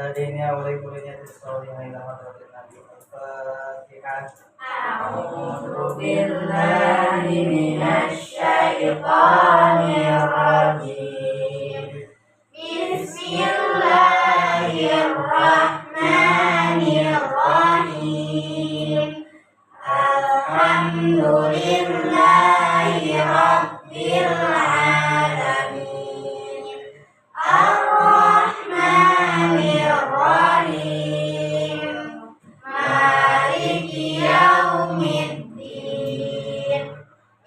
Dini awali kulinya bismillahirrahmanirrahim ila hadratin nabi al-fatihah. A'udzu billahi minasy syaithanir rajim. Bismillahirrahmanirrahim. Alhamdulillahi rabbil alamin. Ar-Rahmanir Rahim. Maliki yaumiddin.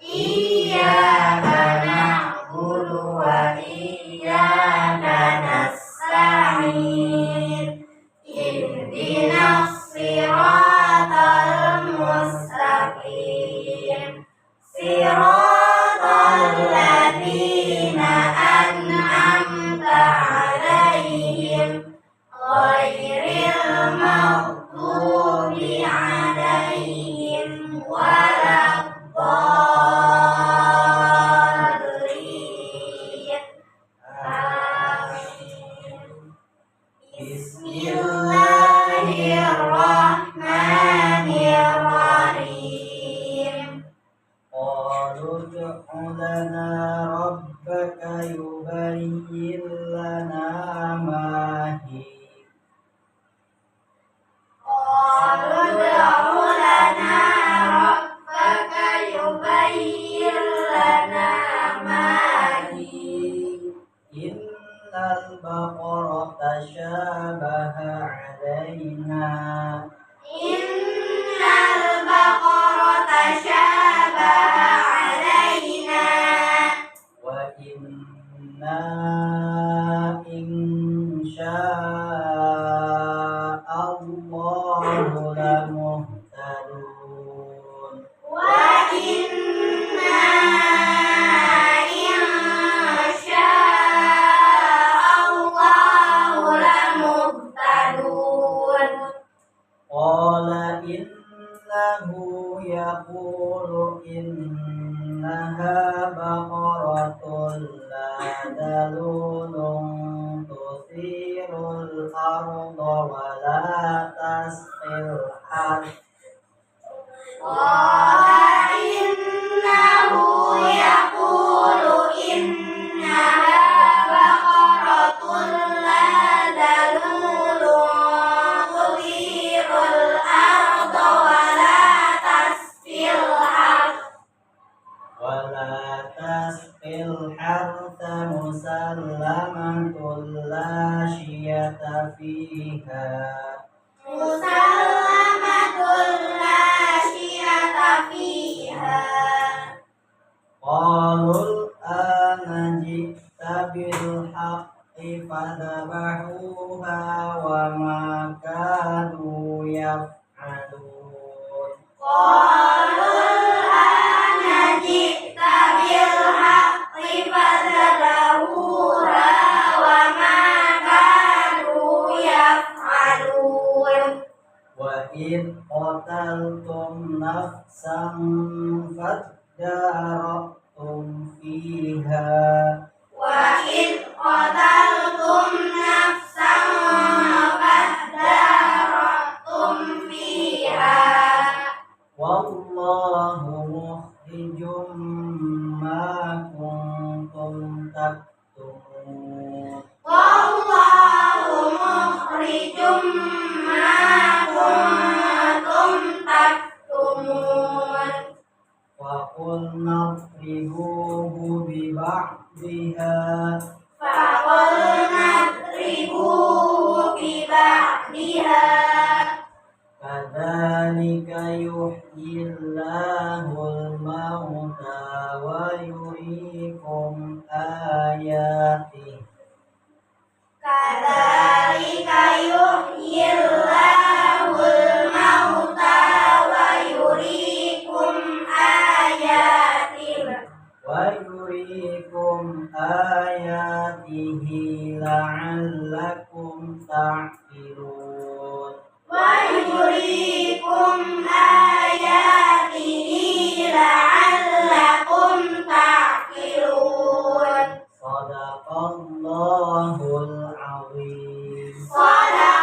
Iyyaka na'budu wa iyyaka nasta'in. Ihdinas siratal mustaqim. Siratal ladzina an'amta 'alaihim ghairil maghdubi 'alaihim waladdallin. Amin. Bismillahirrahmanirrahim. Qalu ud'u lana rabbaka yubayyin lana ma hi. Qalu ud'u lana rabbaka yubayyin lana ma hi. Innal baqarata syabaha 'alaina. Innal baqarata syabaha 'alaina. Wa inna insya'allahu lamuhtadun. Wa inna insya'allahu lamuhtadun. Qala innahu yaqulu innaha baqaratun la dalulun tusirul arda wa la tasqil harth. Qala innahu yaqulu innaha baqaratun la dalulun tuthirul arda wa la tasqil harth. Wala tasqil hartha musallamatun la syiyata fiha. Musallamatun la syiyata fiha. Qalul ana ji'ta bil haqqi fadhabahuha wa ma kanu yaf'alun. Qalul ana ji'ta bil haqqi fadhabahuha wa ma kanu yaf'alun. Wa id qataltum nafsan fadara'tum fiha. Wa id qataltum nafsan fadara'tum fiha. Wallahu mukhrijum ma kuntum taktumun. Wallahu mukhrijum ma kuntum taktumun. Wa qulna idribuhu bi ba'diha. Faqulna idribuhu bi ba'diha. Kadzalika yuhyillahul mauta wa yuriikum ayatihi. Kadzalika yuhyillahul mauta wa yuriikum ayatihi la'allakum ta'qilun. Wa yuriikum ayatihi la'allakum ta'qilun. Sadaqallahul azim. Sadaqallahul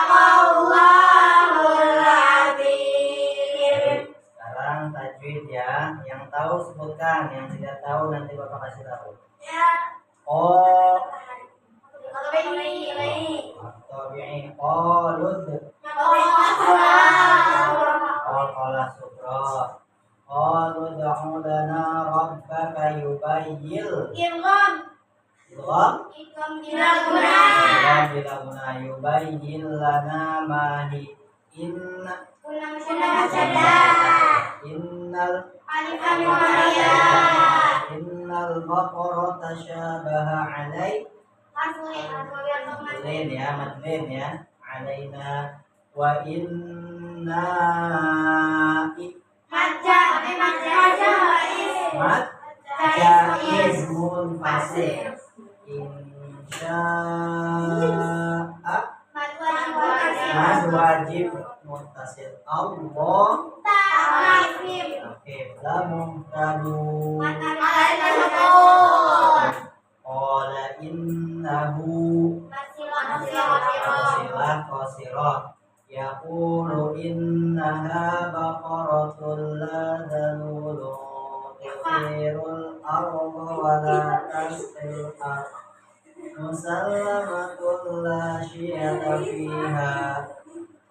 tahu sebutkan, yang tidak tahu nanti Bapak kasih tahu. Ya. Oh, Tabi'i. tabi'in qalud. Qala Sukra. Qalu da'u lana rabbaka yubayyin. Idgham. Idgham. Tidak guna. Bila guna yubayyin lana ma hi. Guna saja. Innal Alif lam mim ya. Innal baqara tashabaha alai. Madlin ya, alaina wa inna mat jaiz munfasil insya'a mad wajib muttasil Allah. Oke, la muhtadu qala innahu qasirat yaqulu innaha baqaratun la dalulu tusirul arda wa la tasqil ard musallamatun la syiyata fiha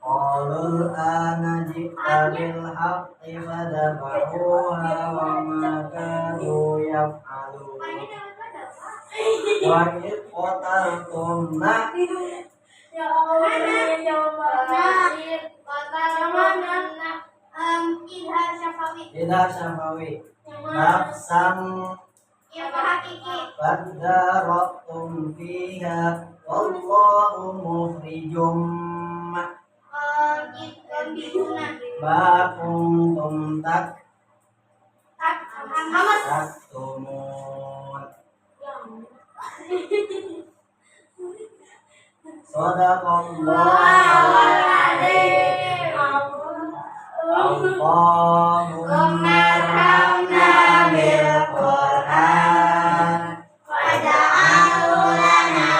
qalul ana ji'ta bil haqqi fadabahuha wa ma kanu yaf'alun wa id qataltum Ya Allah, jawabannya. Idhar Syafawi nafsan fadzaratum fiha wallahu mukhrijum ma kuntum taktumun. Shadaqallahul adzim. Allahumma arhamna bil Qur'an waj'alhu lana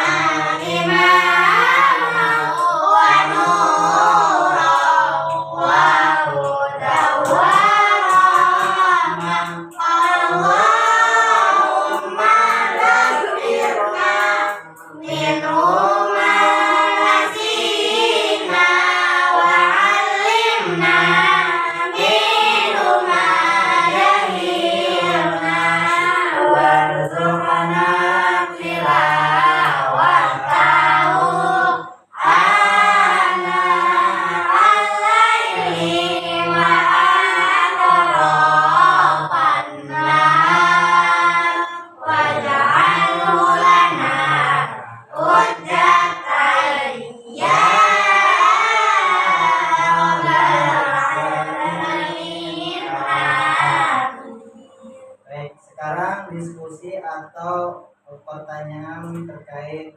imaman wa nuran wa hudan wa rahmah. Allahumma dhakkirna minhu ma nasina wa 'allimna minhu ma jahilna warzuqna tilawatahu ana al-laili wa atrafan nahar waj'alhu lana hujjatan ya Baik, sekarang diskusi atau pertanyaan terkait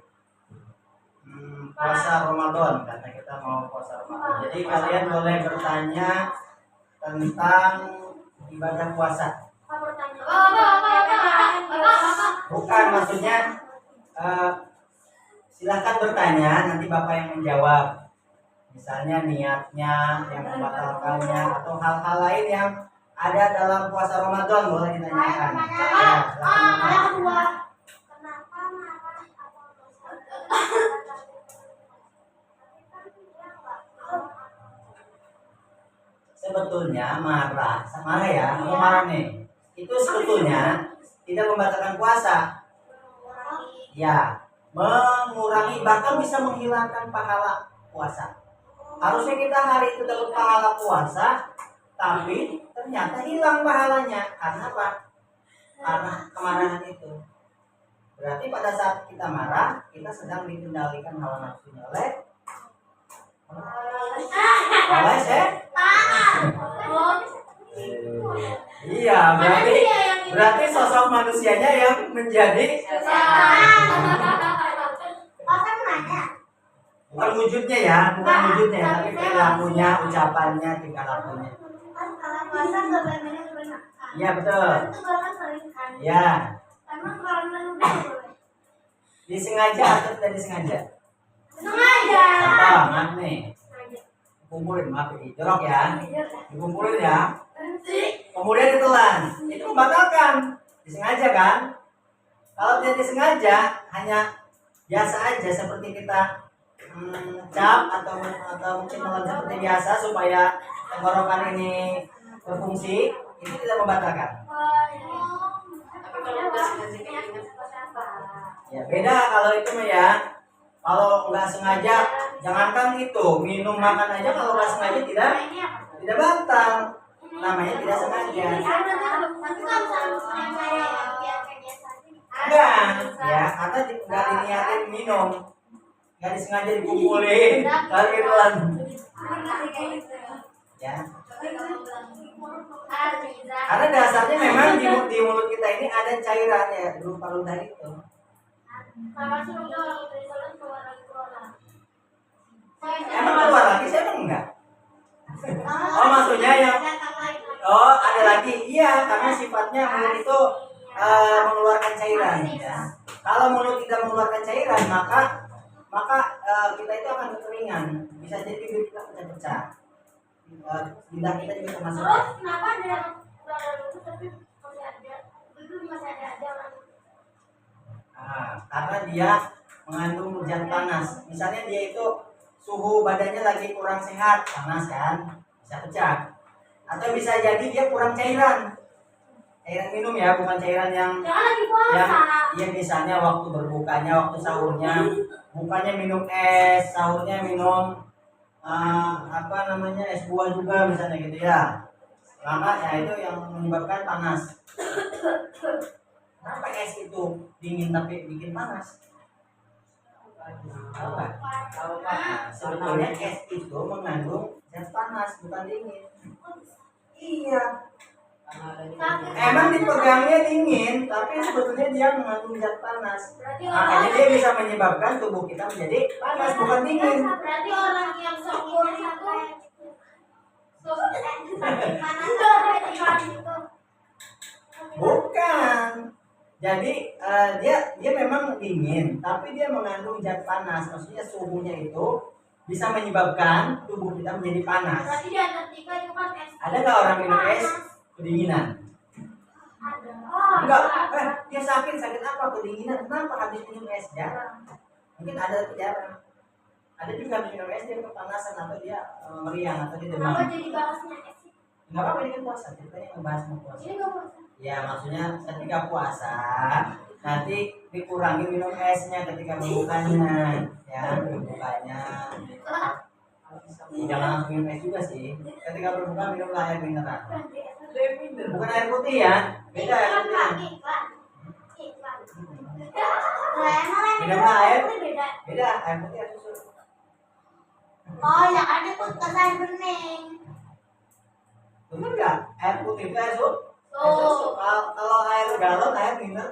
puasa Ramadan, karena kita mau puasa Ramadan. Jadi kalian boleh bertanya tentang ibadah puasa. Bukan, maksudnya silahkan bertanya, nanti Bapak yang menjawab. Misalnya niatnya, yang membatalkannya, atau hal-hal lain yang ada dalam puasa Ramadan boleh ditanyakan. Ya, silakan. Sebetulnya marah ya, mau marah nih. Itu sebetulnya tidak membatalkan puasa. Ya, mengurangi bahkan bisa menghilangkan pahala puasa. Harusnya kita hari itu dapat pahala puasa, tapi ternyata hilang pahalanya. Karena apa? Karena kemarahan itu. Berarti pada saat kita marah, kita sedang dikendalikan hawa nafsunya oleh Iya, berarti sosok manusianya yang menjadi bukan wujudnya ya, tapi perilakunya, ucapannya, tingkah lakunya. Iya betul. Ya. Disengaja atau tidak disengaja? Sengaja. Contoh, maaf nih. Kumpulin, maaf ini jorok ya. Dikumpulin ya. kemudian ditelan, itu membatalkan. Disengaja kan? Kalau tidak disengaja, hanya biasa aja seperti kita cap atau mungkin menelan seperti biasa supaya tenggorokan ini berfungsi, itu tidak membatalkan. Tapi kalau udah sengaja keinget Ya beda kalau itu mah ya. Kalau nggak sengaja, jangankan itu minum makan aja kalau nggak sengaja tidak batal. Namanya tidak sengaja. Enggak, ya karena nggak diniatin minum, nggak disengaja dikumpulin, kalau gituan. Ya. Karena dasarnya memang di mulut kita ini ada cairan ya berupa ludah itu. Emang keluar lagi? Saya emang enggak. Oh maksudnya yang ada lagi, iya karena sifatnya mulut itu mengeluarkan cairan. Ya. Kalau mulut tidak mengeluarkan cairan maka kita itu akan kekeringan. Bisa jadi bibir kita pecah-pecah. Lidah kita juga termasuk. Terus kenapa ada yang udah ada dulu tapi masih ada aja orang? Karena dia mengandung zat panas. Misalnya dia itu suhu badannya lagi kurang sehat, panas kan, bisa pecah. Atau bisa jadi dia kurang cairan. Cairan minum ya, bukan cairan yang lagi puasa. Yang misalnya waktu berbukanya, waktu sahurnya, bukanya minum es, sahurnya minum es buah juga misalnya gitu ya. Maka ya itu yang menyebabkan panas. Kenapa es itu dingin tapi bikin panas? Sebetulnya es itu mengandung zat panas bukan dingin. Iya. Emang dipegangnya dingin, tapi sebetulnya dia mengandung zat panas. Makanya dia bisa menyebabkan tubuh kita menjadi panas bukan dingin. Berarti orang yang sempurna itu Bukan. Jadi dia memang dingin, tapi dia mengandung zat panas. Maksudnya suhunya itu bisa menyebabkan tubuh kita menjadi panas. Berarti di Antartika itu kan es. Ada nggak orang minum es kedinginan? Ada. Enggak. Dia sakit apa? Kedinginan. Kenapa habis minum es? Jarang. Mungkin ada tapi jarang. Ada juga habis minum es dia kepanasan atau dia meriang atau dia demam. Kenapa jadi bahasnya es? Enggak apa-apa, ini kan puasa. Ceritanya ngebahas mau puasa. Ini nggak puasa. Ya maksudnya ketika puasa nanti dikurangi minum esnya ketika berbukanya, ya berbukanya. Jangan langsung minum es juga sih. Ketika berbuka minumlah air mineral. Bukan air putih ya, beda air putih. Minumlah air, beda air putih air susu. Oh, yang ada tuh air bening. Bener nggak? Air putih itu air susu. Kalau air galon air mineral.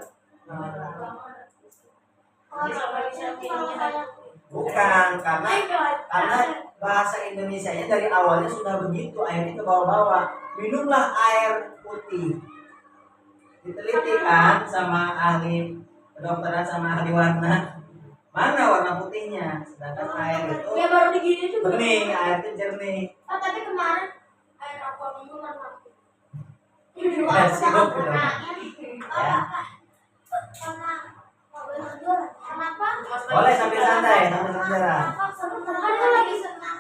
Bukan karena bahasa Indonesianya dari awalnya sudah begitu, airnya ke bawah-bawah. Minumlah air putih. Diteliti kan sama ahli kedokteran sama ahli warna. Mana warna putihnya? Sedangkan air itu Ya baru digini juga. bening, air itu jernih. Tapi kemarin air aqua minum warna putih. Ya, sirup gitu. Ya. Kenapa? Boleh sambil santai, sambil berjalan. Karena lagi senang.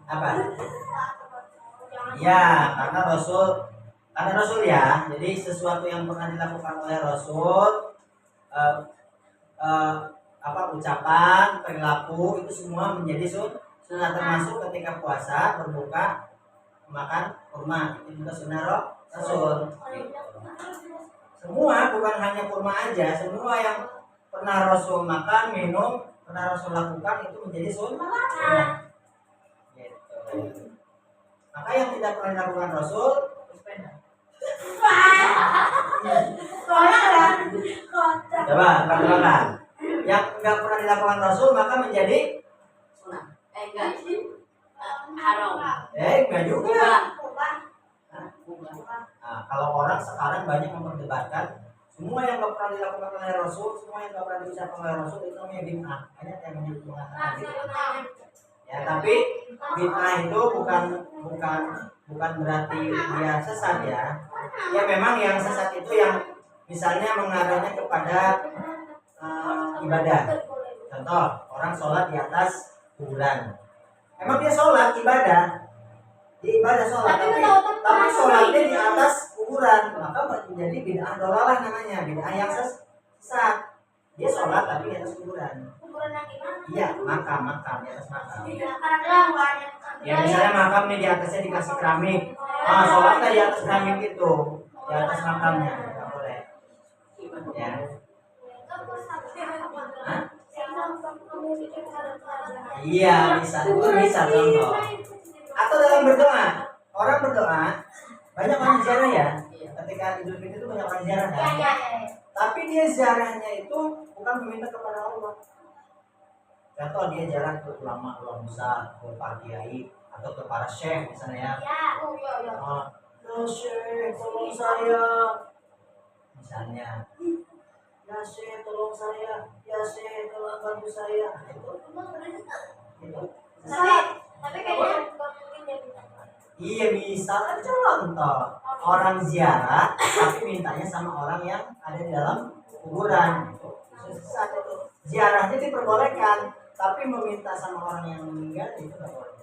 Apa? Ya, karena Rasul ya. Jadi sesuatu yang pernah dilakukan oleh Rasul, ucapan, perilaku itu semua menjadi sunnah, termasuk ketika puasa, berbuka, makan kurma, itu juga sunnah Rasul. Semua, bukan hanya kurma aja, semua yang pernah Rasul makan, minum, pernah Rasul lakukan itu menjadi sunnah. Gitu. Maka yang tidak pernah dilakukan Rasul sepeda. Coba terangkan. Yang nggak pernah dilakukan Rasul maka menjadi Sunnah. Enggak. Haram. enggak juga. Bukan. Nah, kalau orang sekarang banyak memperdebatkan semua yang nggak pernah dilakukan oleh Rasul, semua yang nggak pernah diucapkan oleh Rasul itu namanya bid'ah. Banyak yang menyebut mengatakan bid'ah. Ya, tapi bid'ah itu bukan berarti dia sesat ya. Ya memang yang sesat itu yang misalnya mengarahnya kepada ibadah. Contoh, orang sholat di atas kuburan. Emang dia sholat ibadah, dia ibadah sholat, tapi sholatnya di atas kuburan, maka menjadi bid'ah dolalah namanya, bid'ah yang sesat. Dia sholat tapi di atas kuburan. Kuburan yang gimana? Iya, makam di atas makam. Iya, karena Ya misalnya makam nih di atasnya dikasih keramik, sholatnya di atas keramik itu, di atas makamnya, nggak boleh. Ya. Hah? Iya, bisa contoh. Atau dalam berdoa, orang berdoa, banyak orang ziarah ya. Ketika Idul Fitri itu banyak orang ziarah kan. Tapi dia ziarahnya itu bukan meminta kepada Allah. Contoh dia ziarah ke ulama besar, ke para kiai atau ke para syekh misalnya ya. Ya syekh, tolong saya. Misalnya, ya syekh tolong saya, ya syekh tolong bantu saya. Itu. Tapi kayaknya bukan mungkin dia minta. Iya bisa kan contoh orang ziarah tapi mintanya sama orang yang ada di dalam kuburan. Sesat itu. Ziarahnya diperbolehkan, tapi meminta sama orang yang meninggal itu nggak boleh.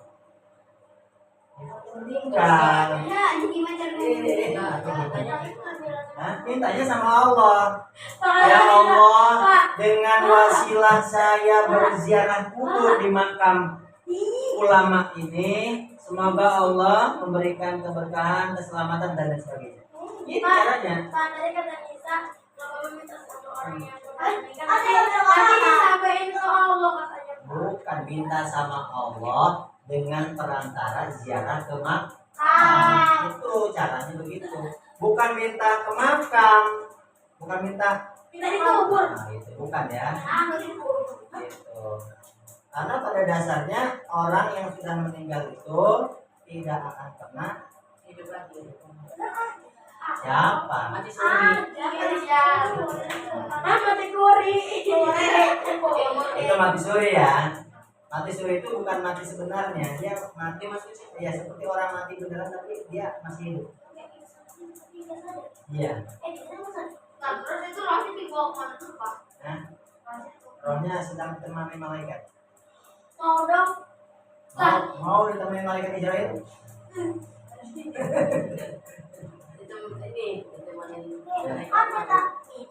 Itu meninggal. Ya, ini gimana caranya? Mintanya sama Allah. Ya Allah, dengan wasilah saya berziarah kubur di makam ulama ini, semoga Allah memberikan keberkahan, keselamatan dan lain sebagainya. Itu caranya. Tadi kata Nisa, kalau meminta sama orang yang tapi disampaikan ke Allah katanya. Bukan minta sama Allah dengan perantara ziarah ke makam. Itu caranya begitu. Bukan minta ke makam, bukan minta Minta dikubur. Nah, itu bukan ya. Dikubur. Gitu. Karena pada dasarnya orang yang sudah meninggal itu tidak akan pernah hidup lagi. siapa? Mati suri. Mati kuri. Itu mati suri ya. Mati suri itu bukan mati sebenarnya, dia mati ya seperti orang mati beneran tapi dia masih hidup. Iya. Nah, terus itu rohnya dibawa kemana tuh, Pak? Nah, rohnya sedang ditemani malaikat. Mau dong. Mau ditemani malaikat Israel? Itu ini ditemenin. Kan kata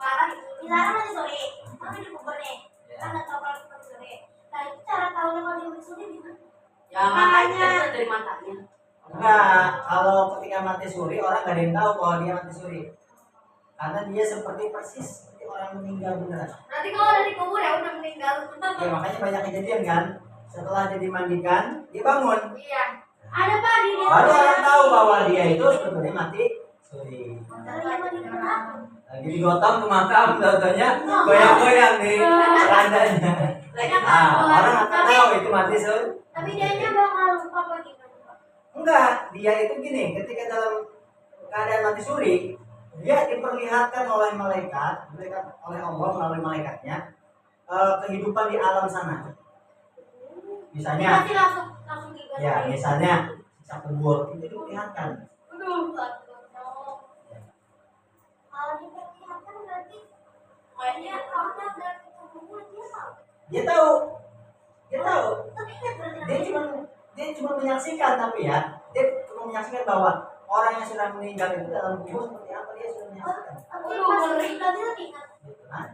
parah itu. Misalnya mati sore, tapi dikubur nih. Kan nggak tahu kalau mati sore. Nah, itu cara tahunya kalau dia mati sore gimana? Ya makanya dari matanya. Enggak, kalau ketika mati suri orang gak ada yang tahu kalau dia mati suri. Karena dia seperti persis seperti orang meninggal beneran. Berarti kalau dari kubur ya udah meninggal. Ya makanya banyak kejadian kan. Setelah dia dimandikan, dia bangun. Iya. Ada Pak di dia. Baru orang tahu bahwa dia itu sebetulnya mati suri. Lagi digotong ke makam, contohnya goyang-goyang di kerandanya. Orang akan tahu itu mati suri. Tapi dia bakal lupa apa gimana? Enggak, dia itu gini, ketika dalam keadaan mati suri, dia diperlihatkan oleh malaikat, oleh Allah melalui malaikatnya, kehidupan di alam sana. Misalnya, Pasti langsung gimana? ya misalnya siksa kubur itu diperlihatkan. Aduh, kalau diperlihatkan berarti kayaknya rohnya dari kubur dia tahu. Dia tahu, Tapi kan berarti dia cuma menyaksikan tapi ya, dia cuma menyaksikan bahwa orang yang sudah meninggal itu dalam kubur seperti apa dia sudah menyaksikan. Gitu, nah.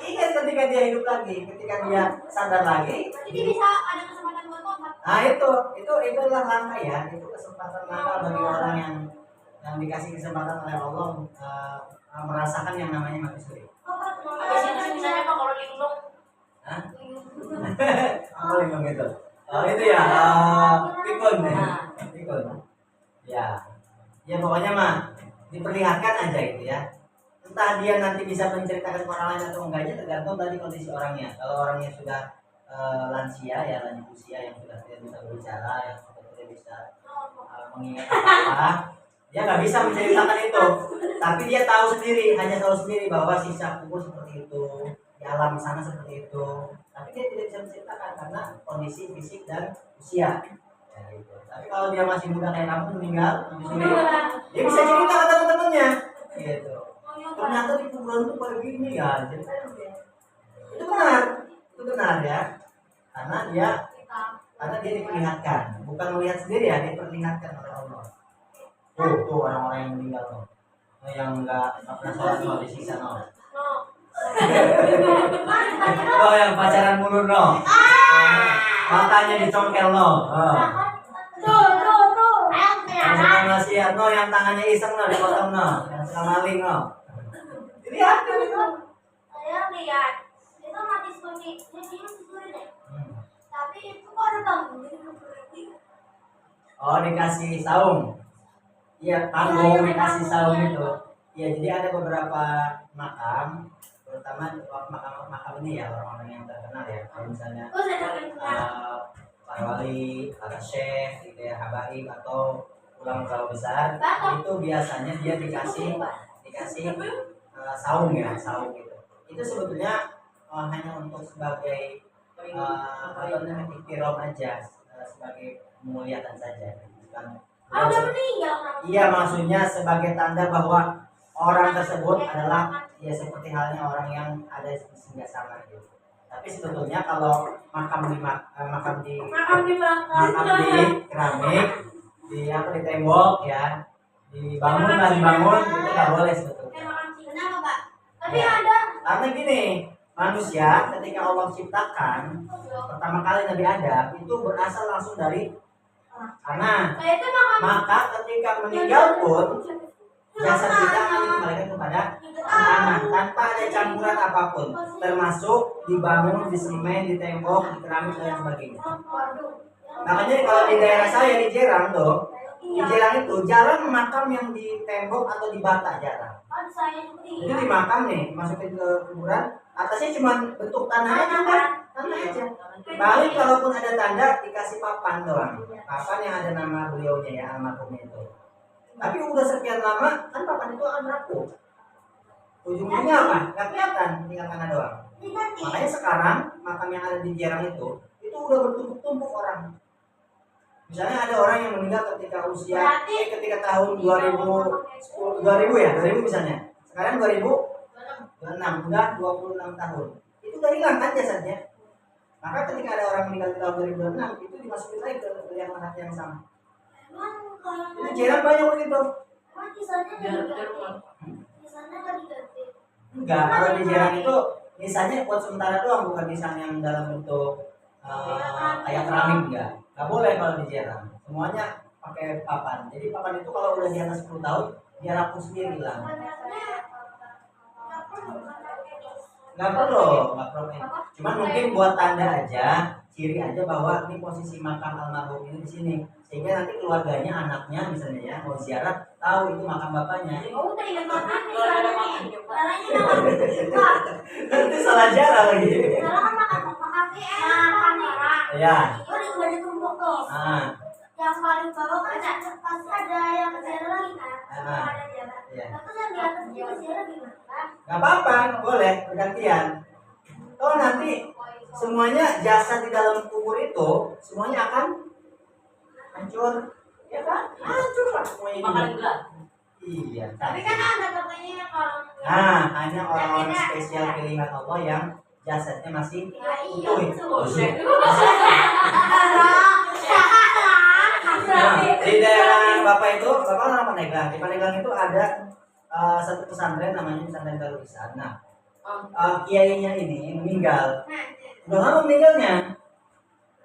Ingat ketika dia hidup lagi, ketika dia sadar lagi, Jadi bisa ada kesempatan buat tobat. nah itu adalah langkah ya, itu kesempatan langkah bagi orang yang dikasih kesempatan oleh Allah merasakan yang namanya mati suri. Habis itu misalnya Pak kalau linglung. Hah? Apa linglung itu? Oh itu ya, pikun ya. Ya pokoknya mah diperlihatkan aja gitu ya. Entah dia nanti bisa menceritakan ke orang lain atau enggaknya tergantung tadi kondisi orangnya. Kalau orangnya sudah lansia ya, lanjut usia yang sudah tidak bisa berbicara, yang sudah tidak bisa mengingat apa-apa, dia nggak bisa menceritakan itu. Tapi dia tahu sendiri, hanya tahu sendiri bahwa sisa kubur seperti itu. di alam sana seperti itu, tapi dia tidak bisa menciptakan karena kondisi fisik dan usia. Ya, gitu. Tapi kalau dia masih muda kayak kamu meninggal di sini, dia bisa cerita ke teman-temannya, gitu. Ternyata di kuburan itu kayak gini ya, ceritain dia. Itu benar ya, karena dia diperlihatkan, bukan melihat sendiri ya, diperlihatkan oleh Allah. Tuh orang-orang yang meninggal tuh, yang nggak pernah sholat no, disiksa no. Oh yang pacaran mulu no, matanya dicongkel no. Yang suka maksiat no, yang tangannya iseng no, dipotong no, yang suka maling no. Lihat itu. Saya lihat itu mati suri, dia suri deh. Tapi itu kok ada tanggung Oh dikasih saung. Iya tanggung dikasih saung itu. Ya jadi ada beberapa makam, terutama makam ini ya orang-orang yang terkenal ya. Kalau misalnya para wali, para syekh, gitu ya, habaib atau ulama besar, itu biasanya dia dikasih saung ya, saung gitu. Itu sebetulnya hanya untuk sebagai iktiram aja, sebagai memuliakan saja, bukan. udah meninggal. Iya maksudnya sebagai tanda bahwa orang tersebut adalah ya seperti halnya orang yang ada di singgasana gitu. Tapi sebetulnya kalau makam di keramik, di tembok ya, dibangun itu nggak boleh sebetulnya. Kenapa Pak? Tapi Ya. ada. Karena gini, manusia ketika Allah ciptakan pertama kali Nabi Adam itu berasal langsung dari tanah. Saya itu makan. Maka ketika meninggal pun jasad kita akan dikembalikan kepada tanah tanpa ada campuran apapun, termasuk dibangun di semen, di tembok, di keramik dan sebagainya. Makanya kalau di daerah saya di Jerang tuh, di Jerang itu jarang makam yang di tembok atau di bata, jarang. Jadi di makam nih masukin ke kuburan, atasnya cuma bentuk tanah aja kan, tanah aja. Paling kalaupun ada tanda dikasih papan doang, papan yang ada nama beliaunya ya, almarhumnya itu. Tapi udah sekian lama kan papan itu akan rapuh. Ujungnya apa? Gak kelihatan, tinggal tanah doang. Makanya sekarang makam yang ada di Jerang itu udah bertumpuk-tumpuk orang. Misalnya ada orang yang meninggal ketika ketika tahun 2000 ya, 2000 misalnya. Sekarang 2006, udah 26 tahun. Itu udah hilang kan jasadnya. Maka ketika ada orang meninggal di tahun 2006, itu dimasukin lagi ke liang lahat yang sama. Itu Jerang banyak begitu. Enggak, kalau di Jerang itu misalnya buat sementara doang, bukan misalnya yang dalam bentuk kayak keramik enggak. Nggak boleh kalau di Jerang. Semuanya pakai papan. Jadi papan itu kalau udah di atas 10 tahun dia rapuh sendiri hilang. Nggak perlu. Cuman mungkin buat tanda aja, ciri aja bahwa ini posisi makam almarhum ini di sini. Sehingga nanti keluarganya, anaknya misalnya ya mau ziarah tahu itu makam bapaknya. Nanti salah ziarah lagi. Ya. Yang paling bawah kan pasti ada yang ziarah lagi kan? Ada ziarah. Terus yang di atas juga ziarah gimana? Gak apa-apa, boleh bergantian. Oh nanti semuanya jasad di dalam kubur itu semuanya akan hancur, ya kan? Hancur lah semuanya. Makan enggak? Iya. Tapi kan ada katanya kalau. Nah, hanya orang-orang spesial pilihan Allah yang jasadnya masih utuh itu. Nah, di daerah Bapak itu, Bapak orang Pandeglang. Di Pandeglang itu ada satu pesantren namanya pesantren Darul Ihsan. Nah, kiainya ini meninggal. Udah lama meninggalnya.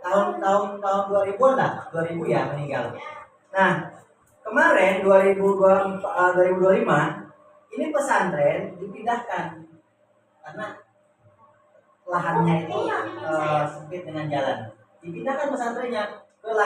Tahun 2000-an lah, 2000 ya meninggal. Nah, kemarin 2025 ini pesantren dipindahkan karena lahannya itu sempit dengan jalan. Dipindahkan pesantrennya ke lahan